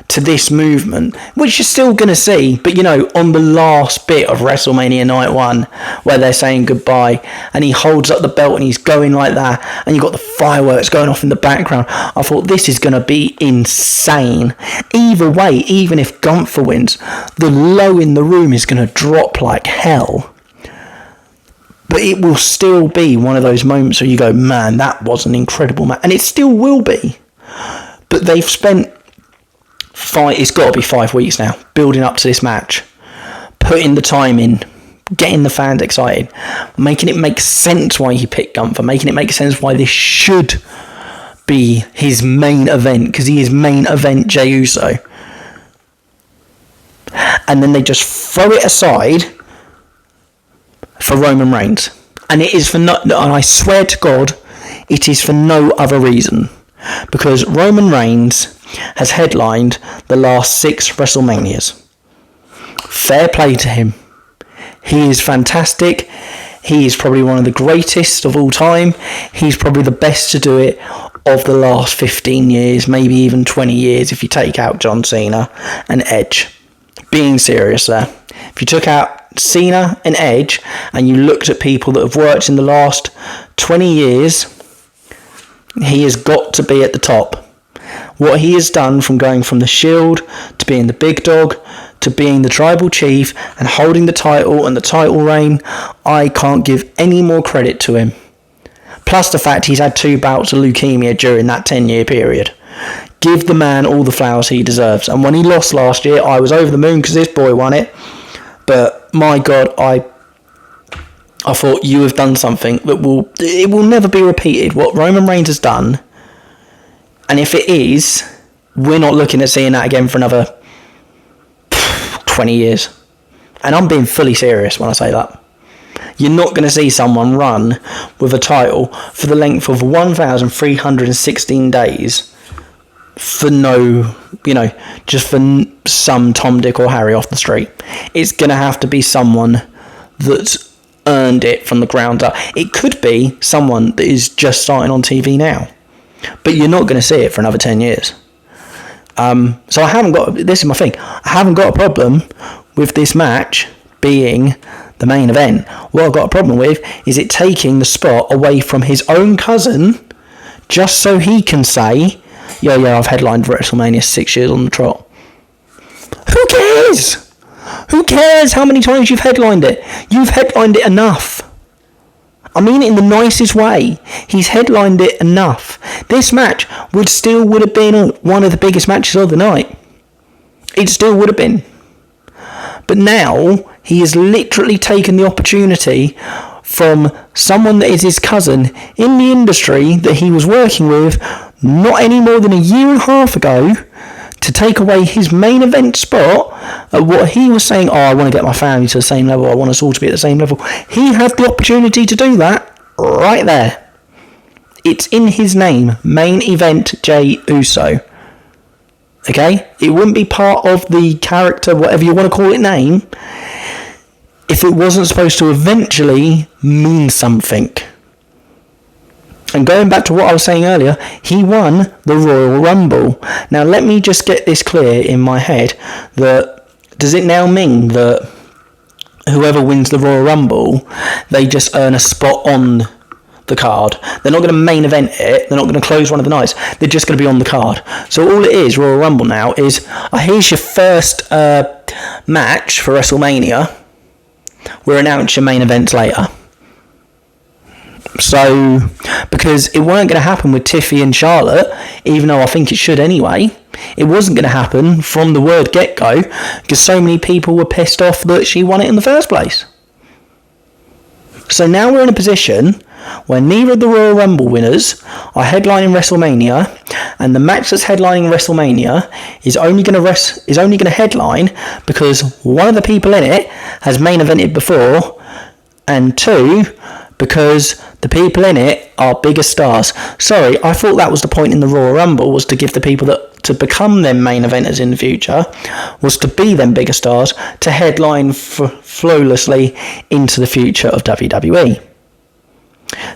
to this movement, which you're still going to see, but on the last bit of WrestleMania Night 1, where they're saying goodbye, and he holds up the belt and he's going like that, and you've got the fireworks going off in the background. I thought, this is going to be insane. Either way, even if Gunther wins, the low in the room is going to drop like hell. But it will still be one of those moments where you go, man, that was an incredible match. And it still will be. But they've spent it's got to be 5 weeks now, building up to this match, putting the time in, getting the fans excited, making it make sense why he picked Gunther, making it make sense why this should be his main event, because he is main event Jey Uso. And then they just throw it aside for Roman Reigns. And it is and I swear to God, it is for no other reason. Because Roman Reigns has headlined the last 6 WrestleManias. Fair play to him. He is fantastic. He is probably one of the greatest of all time. He's probably the best to do it of the last 15 years, maybe even 20 years if you take out John Cena and Edge. Being serious there. If you took out Cena and Edge and you looked at people that have worked in the last 20 years, he has got to be at the top. What he has done, from going from the Shield to being the big dog to being the tribal chief and holding the title and the title reign, I can't give any more credit to him. Plus the fact he's had 2 bouts of leukemia during that 10-year period. Give the man all the flowers he deserves. And when he lost last year, I was over the moon because this boy won it. But my God, I thought, you have done something that will never be repeated. What Roman Reigns has done. And if it is, we're not looking at seeing that again for another 20 years. And I'm being fully serious when I say that. You're not going to see someone run with a title for the length of 1,316 days for just for some Tom, Dick or Harry off the street. It's going to have to be someone that's earned it from the ground up. It could be someone that is just starting on TV now. But you're not going to see it for another 10 years. So this is my thing, I haven't got a problem with this match being the main event. What I've got a problem with is it taking the spot away from his own cousin, just so he can say, yeah, I've headlined WrestleMania 6 years on the trot. Who cares? Who cares how many times you've headlined it? You've headlined it enough. I mean it in the nicest way. He's headlined it enough. This match would have been one of the biggest matches of the night. It still would have been. But now, he has literally taken the opportunity from someone that is his cousin in the industry that he was working with not any more than a year and a half ago, to take away his main event spot at what he was saying, I want to get my family to the same level, I want us all to be at the same level. He had the opportunity to do that right there. It's in his name, main event Jey Uso. Okay? It wouldn't be part of the character, whatever you want to call it, name, if it wasn't supposed to eventually mean something. And going back to what I was saying earlier, he won the Royal Rumble. Now let me just get this clear in my head, that does it now mean that whoever wins the Royal Rumble, they just earn a spot on the card? They're not going to main event it, they're not going to close one of the nights, they're just going to be on the card. So all it is, Royal Rumble now, is here's your first match for WrestleMania, we'll announce your main events later. So, because it weren't going to happen with Tiffy and Charlotte, even though I think it should anyway, it wasn't going to happen from the word get-go, because so many people were pissed off that she won it in the first place. So now we're in a position where neither of the Royal Rumble winners are headlining WrestleMania, and the match that's headlining WrestleMania is only going to headline because one of the people in it has main evented before, and 2, because the people in it are bigger stars. Sorry, I thought that was the point in the Royal Rumble, was to give the people that to become them main eventers in the future, was to be them bigger stars, to headline flawlessly into the future of WWE.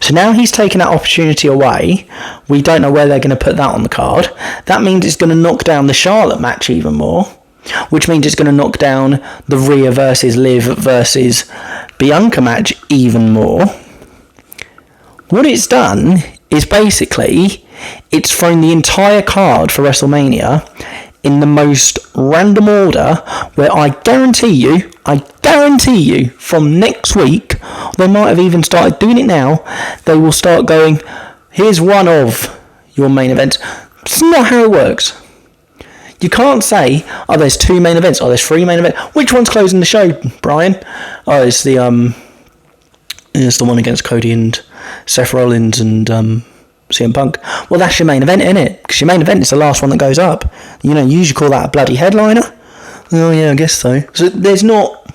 So now he's taken that opportunity away. We don't know where they're going to put that on the card. That means it's going to knock down the Charlotte match even more, which means it's going to knock down the Rhea versus Liv versus Bianca match even more. What it's done is basically it's thrown the entire card for WrestleMania in the most random order, where I guarantee you from next week, they might have even started doing it now, they will start going, here's one of your main events. It's not how it works. You can't say, oh, there's 2 main events, oh, there's 3 main events. Which one's closing the show, Brian? Oh, it's the one against Cody and Seth Rollins and CM Punk. Well, that's your main event, isn't it? Because your main event is the last one that goes up. You know, you usually call that a bloody headliner. Oh yeah, I guess so. So there's not...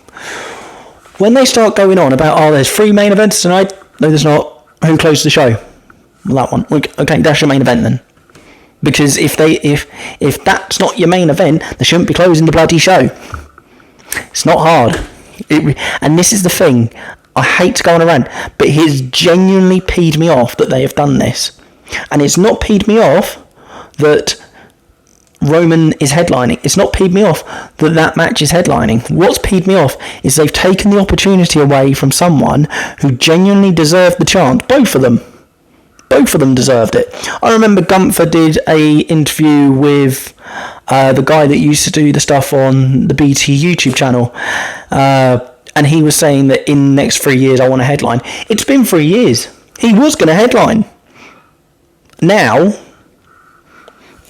When they start going on about, oh, there's 3 main events tonight, no, there's not. Who closed the show? Well, that one. Okay, that's your main event then. Because if that's not your main event, they shouldn't be closing the bloody show. It's not hard. And this is the thing. I hate to go on a rant, but it has genuinely peed me off that they have done this. And it's not peed me off that Roman is headlining. It's not peed me off that that match is headlining. What's peed me off is they've taken the opportunity away from someone who genuinely deserved the chance. Both of them deserved it. I remember Gumper did a interview with the guy that used to do the stuff on the BT YouTube channel, and he was saying that in the next 3 years I want to headline. It's been 3 years. He was going to headline. Now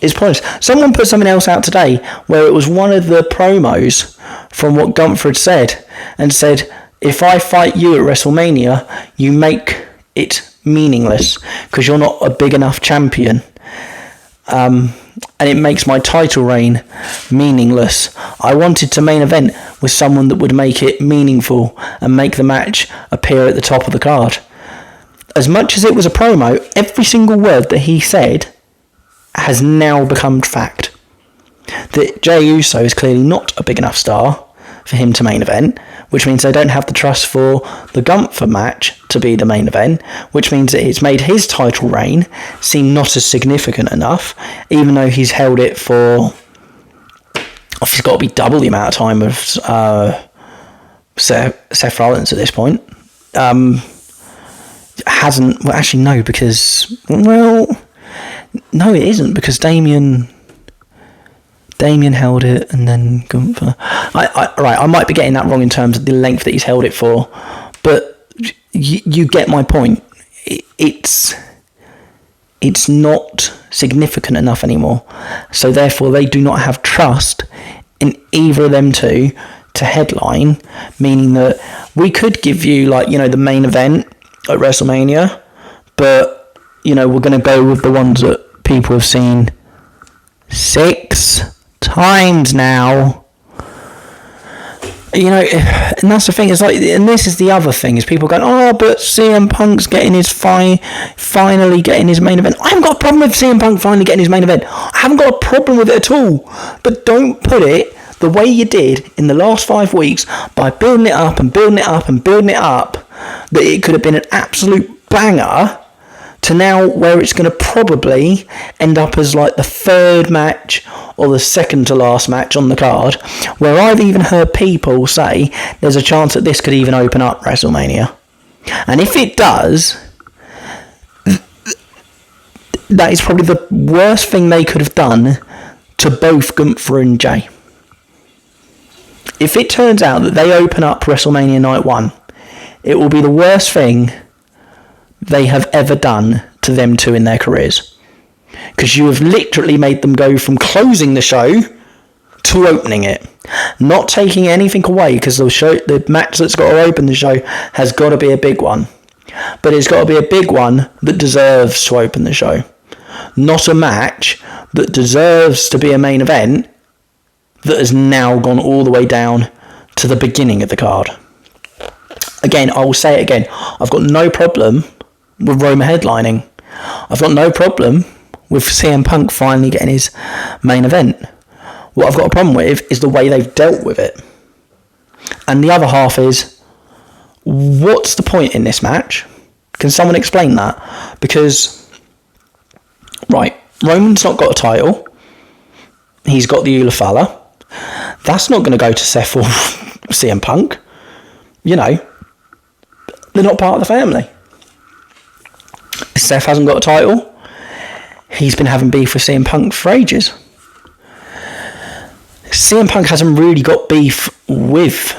it's pointless. Someone put something else out today where it was one of the promos from what Gumper had said, and said, if I fight you at WrestleMania, you make it meaningless because you're not a big enough champion, and it makes my title reign meaningless. I wanted to main event with someone that would make it meaningful and make the match appear at the top of the card. As much as it was a promo, every single word that he said has now become fact. That Jey Uso is clearly not a big enough star for him to main event, which means they don't have the trust for the Gunther match to be the main event, which means that it's made his title reign seem not as significant enough, even though he's held it for... He's got to be double the amount of time of Seth Rollins at this point. Hasn't... Well, actually, no, because... Well... No, it isn't, because Damien held it, and then Gunther. I might be getting that wrong in terms of the length that he's held it for, but you get my point. It's not significant enough anymore, so therefore they do not have trust in either of them two to headline, meaning that we could give you, like, you know, the main event at WrestleMania, but, you know, we're going to go with the ones that people have seen 6 times now. You know, and that's the thing, it's like, and this is the other thing, is people going, oh, but CM Punk's getting his finally getting his main event. I haven't got a problem with CM Punk finally getting his main event. I haven't got a problem with it at all. But don't put it the way you did in the last 5 weeks, by building it up and building it up and building it up, that it could have been an absolute banger, to now where it's going to probably end up as like the 3rd match or the 2nd to last match on the card, where I've even heard people say there's a chance that this could even open up WrestleMania. And if it does, that is probably the worst thing they could have done to both Gunther and Jey. If it turns out that they open up WrestleMania Night 1, it will be the worst thing they have ever done to them two in their careers, because you have literally made them go from closing the show to opening it, not taking anything away, because the match that's got to open the show has got to be a big one, but it's got to be a big one that deserves to open the show, not a match that deserves to be a main event that has now gone all the way down to the beginning of the card. Again, I will say it again. I've got no problem with Roma headlining. I've got no problem with CM Punk finally getting his main event. What I've got a problem with is the way they've dealt with it. And the other half is, what's the point in this match? Can someone explain that? Because, right, Roman's not got a title. He's got the Ulafala. That's not going to go to Seth or CM Punk. You know, they're not part of the family. Seth hasn't got a title. He's been having beef with CM Punk for ages. CM Punk hasn't really got beef with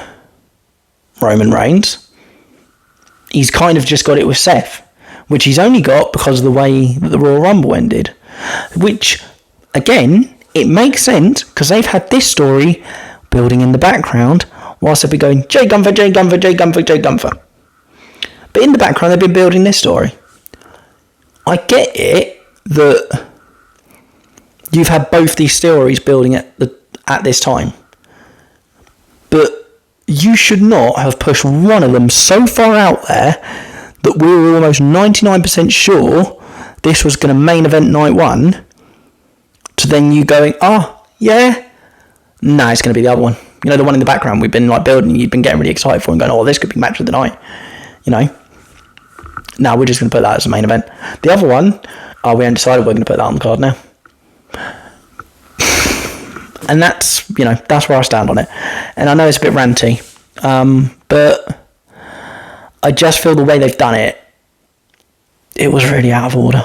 Roman Reigns. He's kind of just got it with Seth, which he's only got because of the way that the Royal Rumble ended. Which, again, it makes sense because they've had this story building in the background whilst they've been going, Jay Gunther, Jay Gunther, Jay Gunther, Jay Gunther. But in the background, they've been building this story. I get it that you've had both these stories building at this time. But you should not have pushed one of them so far out there that we were almost 99% sure this was going to main event night one, to then you going, yeah? Nah, it's going to be the other one. You know, the one in the background we've been like building, you've been getting really excited for and going, this could be match of the night. You know? Now we're just going to put that as a main event. The other one, we haven't decided we're going to put that on the card now. And that's, that's where I stand on it. And I know it's a bit ranty, but I just feel the way they've done it, it was really out of order.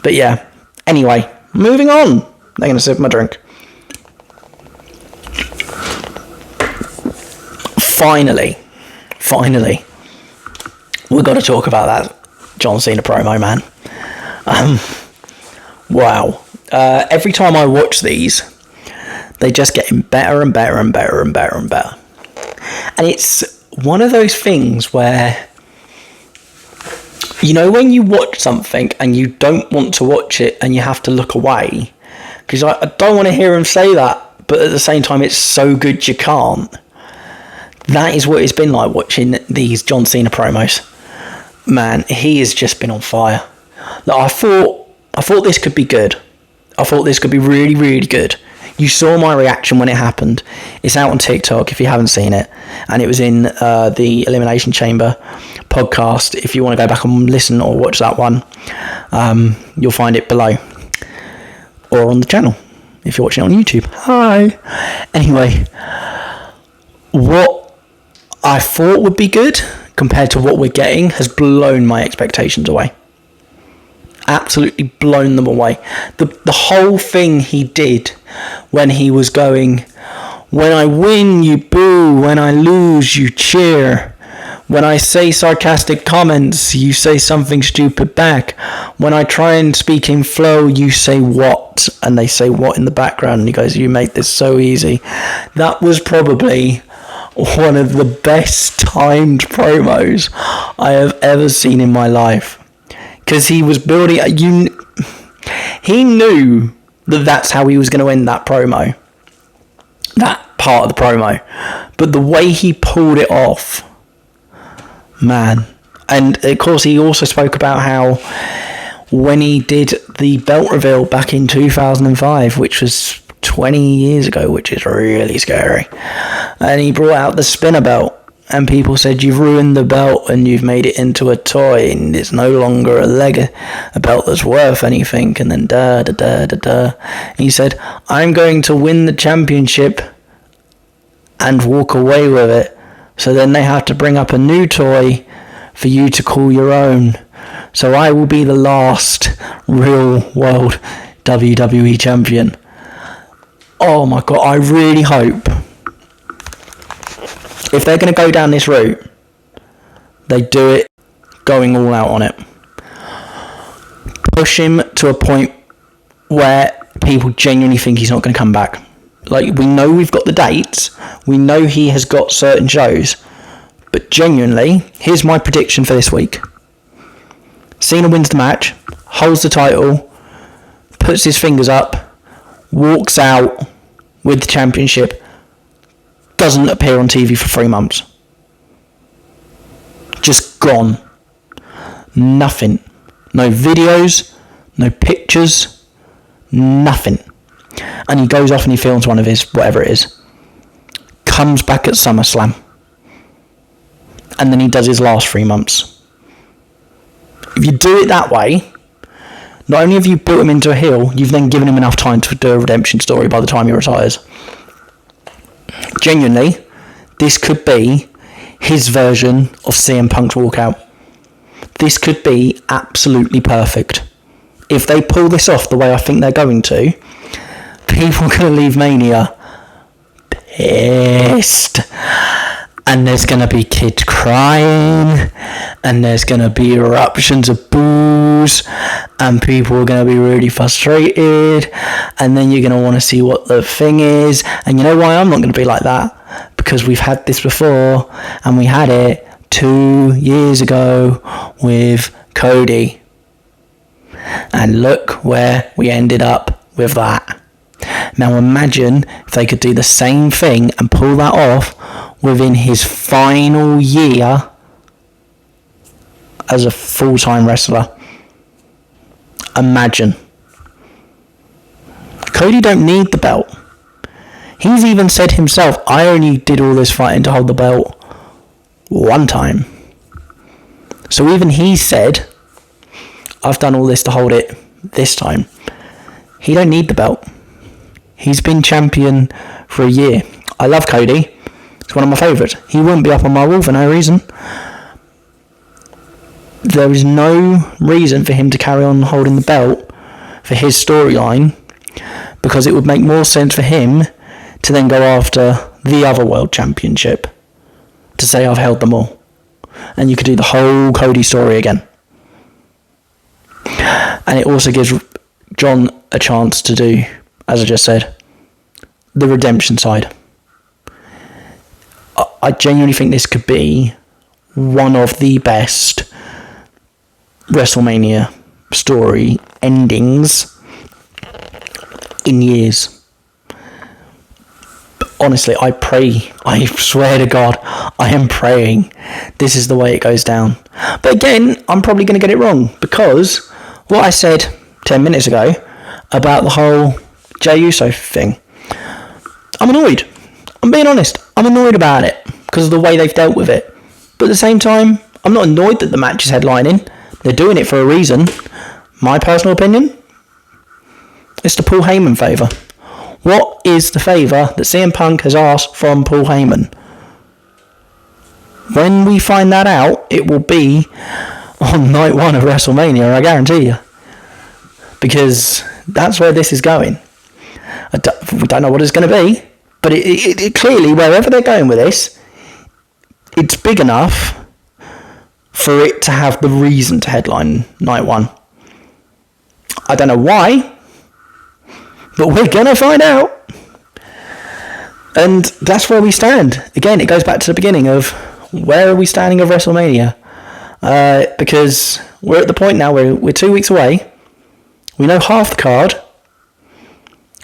But yeah, anyway, moving on. I'm going to sip my drink. Finally, we've got to talk about that John Cena promo, man. Wow. Every time I watch these, they just getting better and better and better and better and better. And it's one of those things where, when you watch something and you don't want to watch it and you have to look away, because I don't want to hear him say that, but at the same time it's so good you can't. That is what it's been like watching these John Cena promos. Man, he has just been on fire. Like, I thought this could be good. I thought this could be really, really good. You saw my reaction when it happened. It's out on TikTok if you haven't seen it. And it was in the Elimination Chamber podcast. If you want to go back and listen or watch that one, you'll find it below. Or on the channel, if you're watching it on YouTube. Hi. Anyway, what I thought would be good compared to what we're getting has blown my expectations away. Absolutely blown them away. The whole thing he did when he was going, when I win you boo, when I lose you cheer, when I say sarcastic comments you say something stupid back, when I try and speak in flow you say what, and they say what in the background, and he goes, you make this so easy. That was probably one of the best timed promos I have ever seen in my life. Because he was building, he knew that that's how he was going to end that promo. That part of the promo. But the way he pulled it off, man. And of course he also spoke about how when he did the belt reveal back in 2005, which was 20 years ago, which is really scary. And he brought out the spinner belt. And people said, you've ruined the belt and you've made it into a toy and it's no longer a belt that's worth anything. And then And he said, I'm going to win the championship and walk away with it. So then they have to bring up a new toy for you to call your own. So I will be the last real world WWE champion. Oh my God, I really hope, if they're going to go down this route, they do it going all out on it. Push him to a point where people genuinely think he's not going to come back. Like, we know we've got the dates. We know he has got certain shows. But genuinely, here's my prediction for this week. Cena wins the match, holds the title, puts his fingers up, walks out with the championship, doesn't appear on TV for 3 months. Just gone. Nothing. No videos, no pictures, nothing. And he goes off and he films one of his, whatever it is. Comes back at SummerSlam. And then he does his last 3 months. If you do it that way, not only have you built him into a heel, you've then given him enough time to do a redemption story by the time he retires. Genuinely, this could be his version of CM Punk's walkout. This could be absolutely perfect. If they pull this off the way I think they're going to, people are going to leave Mania pissed. And there's going to be kids crying, and there's going to be eruptions of boos, and people are going to be really frustrated, and then you're going to want to see what the thing is. And you know why I'm not going to be like that? Because we've had this before, and we had it 2 years ago with Cody. And look where we ended up with that. Now imagine if they could do the same thing and pull that off within his final year as a full-time wrestler. Imagine. Cody don't need the belt. He's even said himself, I only did all this fighting to hold the belt one time. So even he said, I've done all this to hold it this time. He don't need the belt. He's been champion for a year. I love Cody. He's one of my favourites. He wouldn't be up on my wall for no reason. There is no reason for him to carry on holding the belt for his storyline, because it would make more sense for him to then go after the other world championship, to say I've held them all. And you could do the whole Cody story again. And it also gives John a chance to do, as I just said, the redemption side. I genuinely think this could be one of the best WrestleMania story endings in years. Honestly, I swear to God, I am praying this is the way it goes down. But again, I'm probably going to get it wrong, because what I said 10 minutes ago about the whole Jey Uso thing, I'm annoyed. I'm being honest. I'm annoyed about it because of the way they've dealt with it. But at the same time, I'm not annoyed that the match is headlining. They're doing it for a reason. My personal opinion, it's the Paul Heyman favour. What is the favour that CM Punk has asked from Paul Heyman? When we find that out, it will be on night 1 of WrestleMania, I guarantee you. Because that's where this is going. We don't know what it's going to be, but it clearly, wherever they're going with this, it's big enough for it to have the reason to headline night 1. I don't know why, but we're going to find out. And that's where we stand. Again, it goes back to the beginning of where are we standing of WrestleMania? Because we're at the point now where we're 2 weeks away. We know half the card,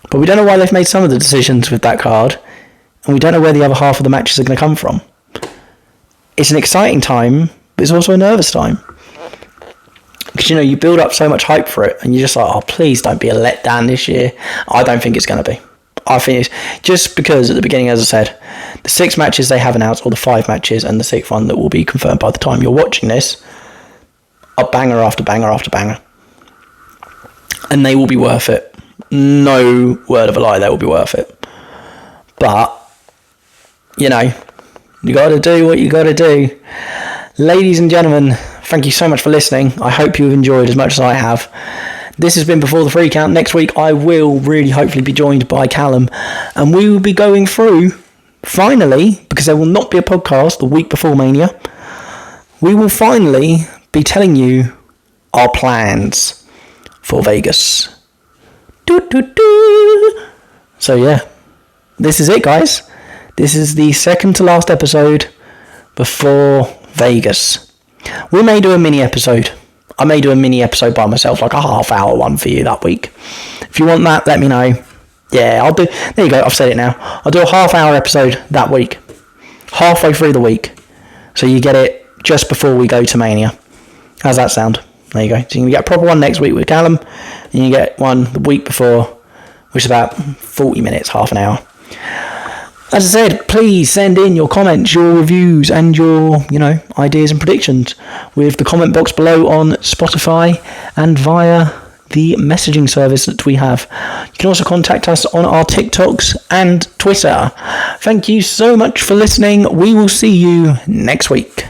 but we don't know why they've made some of the decisions with that card, and we don't know where the other half of the matches are going to come from. It's an exciting time, but it's also a nervous time. Because, you know, you build up so much hype for it, and you're just like, oh, please don't be a letdown this year. I don't think it's going to be. I think it's just because at the beginning, as I said, the 6 matches they have announced, or the 5 matches, and the 6th one that will be confirmed by the time you're watching this, are banger after banger after banger. And they will be worth it. No word of a lie, they will be worth it. But, you know, you got to do what you got to do. Ladies and gentlemen, thank you so much for listening. I hope you've enjoyed as much as I have. This has been Before the Free Count. Next week I will really hopefully be joined by Callum, and we will be going through, finally, because there will not be a podcast the week before Mania, we will finally be telling you our plans for Vegas. So yeah, this is it, guys. This is the second to last episode before Vegas. We may do a mini episode. I may do a mini episode by myself, like a half-hour one for you that week. If you want that, let me know. Yeah, I'll do. There you go, I've said it now. I'll do a half-hour episode that week, halfway through the week, so you get it just before we go to Mania. How's that sound? There you go. So you can get a proper one next week with Callum, and you get one the week before, which is about 40 minutes, half an hour. As I said, please send in your comments, your reviews, and your, ideas and predictions with the comment box below on Spotify and via the messaging service that we have. You can also contact us on our TikToks and Twitter. Thank you so much for listening. We will see you next week.